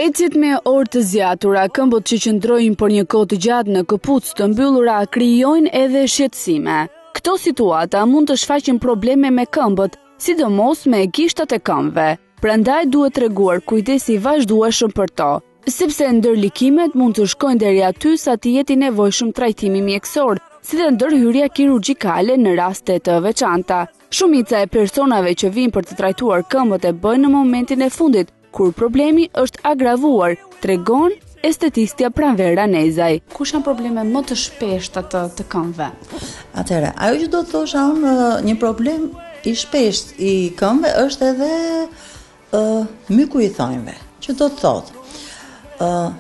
Ecjet me orë të zgjatura, këmbët që qëndrojnë për një kohë të gjatë në këpucë të mbyllura krijojnë edhe shqetësime. Këto situata mund të shfaqin probleme me këmbët, sidomos me gishtat e këmbëve. Prandaj duhet treguar kujdes i vazhdueshëm për to, sepse ndërlikimet mund të shkojnë deri aty sa të jetë i nevojshëm trajtimi mjekësor, si dhe ndërhyrja kirurgjikale në raste të veçanta. Shumica e personave që vinë për të trajtuar këmbët e bëjnë në momentin e fundit, kur problemi është agravuar, tregon estetistja Pranvera Nezaj. Kush janë probleme më të shpeshta të këmbëve? Atëherë, ajo që do të thosha unë, një problem i shpesht i këmbëve është edhe myku i thonjve, që do të thotë,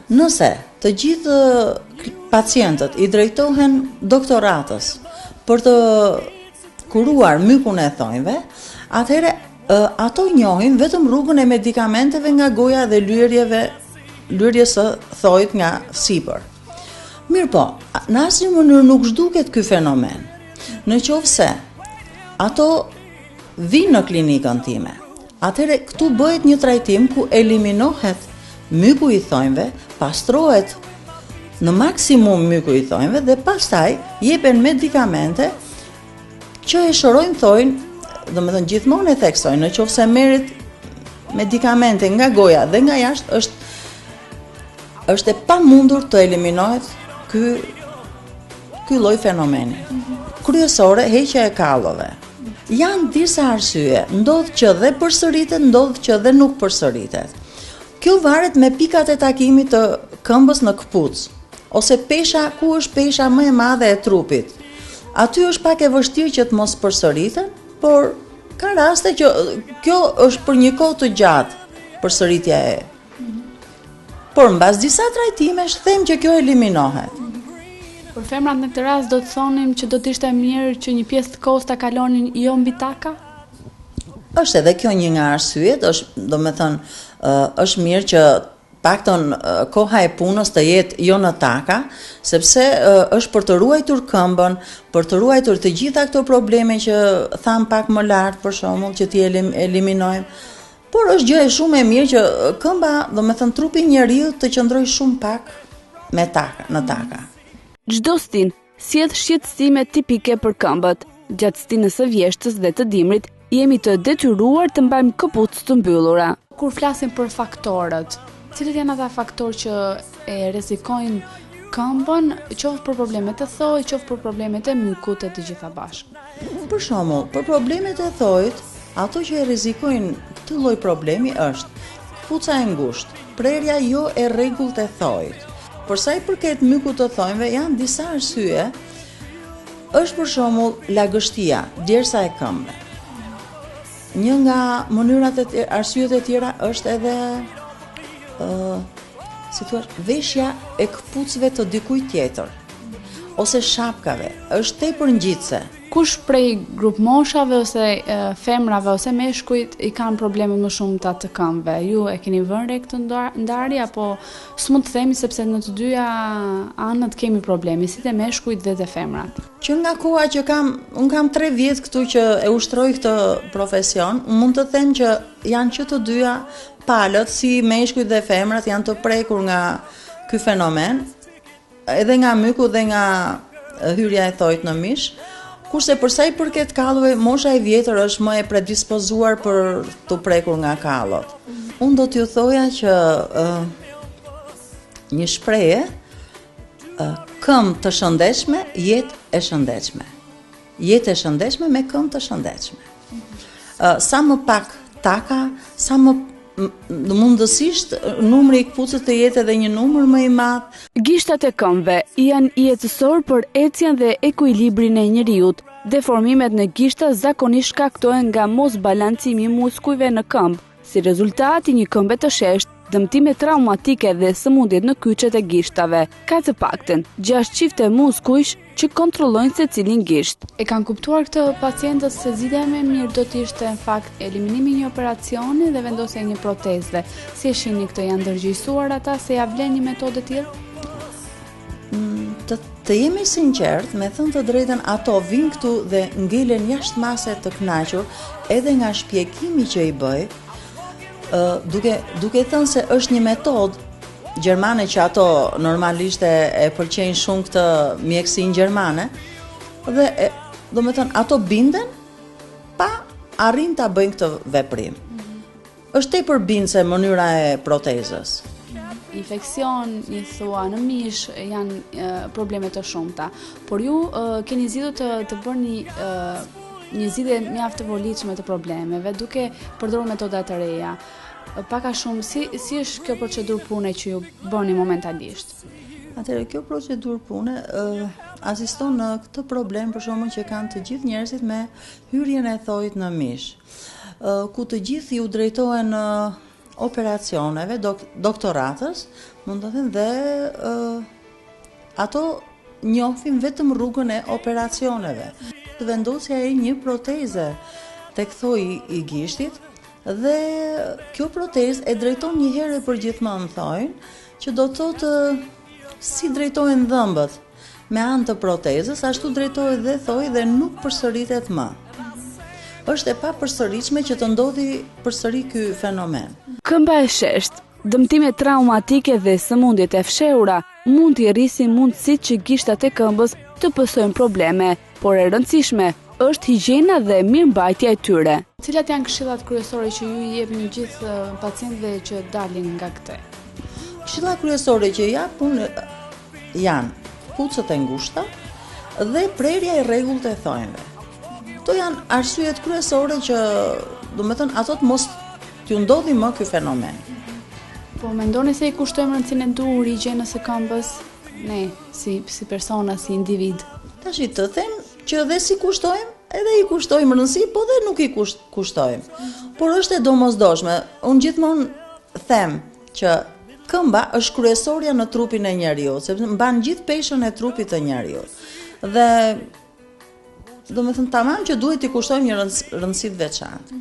nëse të gjithë pacientët i drejtohen doktoratës për të kuruar mykun e thonjve, atëherë ato njohin vetëm rrugën e medikamenteve nga goja dhe lyerjes së thojit nga sipër. Mirë po, në asnjë mënyrë nuk zhduket ky fenomen. Në qoftë se ato vinë në klinikën time, atëherë këtu bëhet një trajtim ku eliminohet myku i thonjve, pastrohet në maksimum myku i thonjve dhe pastaj jepen medikamente që e shërojnë thonjin, domethënë gjithmonë e theksoj, në qoftë se merret medikamente nga goja dhe nga jashtë është e pamundur të eliminohet ky lloj fenomeni. Kryesore, heqja e kallove. Janë disa arsye, ndodh që dhe përsëritet, ndodh që dhe nuk përsëritet. Kjo varet me pikat e takimit të këmbës në këpucë, ose pesha, ku është pesha më e madhe e trupit. Aty është pak e vështirë që të mos përsëriten, por ka raste që kjo është për një kohë të gjatë përsëritja e. Por mbas disa trajtimesh them që kjo eliminohet. Për femrat në këtë rast do të thonim që do të ishte mirë që një pjesë të kohës ta kalonin jo mbi taka? Është edhe kjo një nga arsyet, është mirë që paktën koha e punës të jetë jo në taka, sepse është për të ruajtur këmbën, për të ruajtur të gjitha këto probleme që tham pak më lart, për shembull, që t'i eliminojmë. Por është gjë e shumë e mirë që këmba, trupi i njeriu të qëndrojë shumë pak me taka, në taka. Çdo stin sjell shqetësime tipike për këmbët. Gjatë stinës së vjeshtës dhe të dimrit, jemi të detyruar të mbajmë këpucë të mbyllura. Kur flasim për faktorët, cilët janë ata faktorë që e rrezikojnë këmbën, qoftë për problemet e thojit, qoftë për problemet e mykut e të gjitha bashkë? Për shembull, për problemet e thojit, ato që e rrezikojnë këtë lloj problemi është këpuca e ngushtë, prerja jo e rregullt e thojit. Për sa i përket mykut të thonjve, janë disa arsye. Është për shembull lagështia, djersa e këmbëve. Një nga mënyrat e arsyet e tjera është edhe veshja e këpucëve të dikujt tjetër ose shapkave, është tepër ngjitse. Kush prej grup moshave ose femrave ose meshkujt i kanë probleme më shumëta të këmbëve? Ju e keni vënë re këtë ndarje apo s'mund të themi sepse në të dyja anët kemi probleme, si te meshkujt dhe te femrat? Që nga koha që unë kam 3 vjet këtu që e ushtroj këtë profesion, mund të them që janë që të dyja palët, si meshkujt dhe femrat, janë të prekur nga ky fenomen, edhe nga myku dhe nga hyrja e thojit në mish. Kurse përsa i përket kallëve, mosha e vjetër është më e predispozuar për të prekur nga kallët. Unë do t'ju thoja që një shprehje, këmbë të shëndetshme, jetë e shëndetshme. Jetë e shëndetshme me këmbë të shëndetshme. Sa më pak taka, sa më mundësisht numri i këpucës të jetë edhe një numër më i madh. Gishtat e këmbëve janë jetësor për ecjen dhe ekuilibrin e njeriut. Deformimet në gishta zakonisht shkaktohen nga mosbalancimi i muskujve në këmbë. Si rezultat i një këmbe të sheshtë, dëmtime traumatike dhe sëmundjet në kyçet e gishtave. Ka të paktën 6 çifte muskujsh që kontrollojnë secilin gisht. E kanë kuptuar këtë pacientët se zgjidhja më e mirë do të ishte në fakt eliminimi i një operacioni dhe vendosja e një proteze. Si e shihni këtë, janë ndërgjegjësuar ata se ja vlen një metodë e tillë? Të jemi sinqert, me thënë të drejtën, ato vinë këtu dhe ngelen jashtë mase të kënaqur, edhe nga shpjegimi që i bëj, duke thënë se është një metodë gjermane që ato normalisht e pëlqejnë shumë këtë mjekësinë gjermane dhe do me thënë ato binden pa arrin ta bëjnë këtë veprim. Është tepër bindse mënyra e protezës. Infekcion, i thua në mish, janë probleme të shumta. Por ju keni zgjedhur të bëni një zgjidhje mjaft të volitshme të problemeve duke përdorur metoda të reja. Pak a shumë, si është kjo procedurë pune që ju bëni momentalisht? Atëherë, kjo procedurë pune asiston në këtë problem për shkakun që kanë të gjithë njerëzit me hyrjen e thojit në mish, ku të gjithë ju drejtohen operacioneve, doktoratës, mund të thënë, dhe ato njohin vetëm rrugën e operacioneve. Të vendosja e një proteze tek thoji i gishtit, dhe kjo protezë e drejton një herë për gjithmonë thojin, që do të thotë si drejtohen dhëmbët me anë të protezës, ashtu drejtohet dhe thoji dhe nuk përsëritet më. Është e papërsëritshme që të ndodhi përsëri ky fenomen. Këmba e sheshtë, dëmtime traumatike dhe sëmundjet e fshehura mund t'i rrisin mundësitë që gishtat e këmbës të pësojnë probleme, por e rëndësishme është higjiena dhe mirëmbajtja e tyre. Cilat janë këshillat kryesore që ju i jepni gjithë pacientëve që dalin nga këtë? Këshillat kryesore që japun janë kucët e ngushta dhe prerja e rregullt e thojve. Kto janë arsyet kryesore që, do të thënë, ato të mos t'ju ndodhi më ky fenomen. Po mendoni se i kushtojmë rëndësinë e dur higjienës së këmbës ne si persona, si individ? Tash të them që dhe si kushtojmë, edhe i kushtojmë rëndësi, po dhe nuk i kushtojmë. Por është e domosdoshme. Unë gjithmonë them që këmba është kryesorja në trupin e njeriut, sepse mban gjithë peshën e trupit të njeriut. Dhe do me thënë tamam që duhet i kushtojmë një rëndësi të veçantë.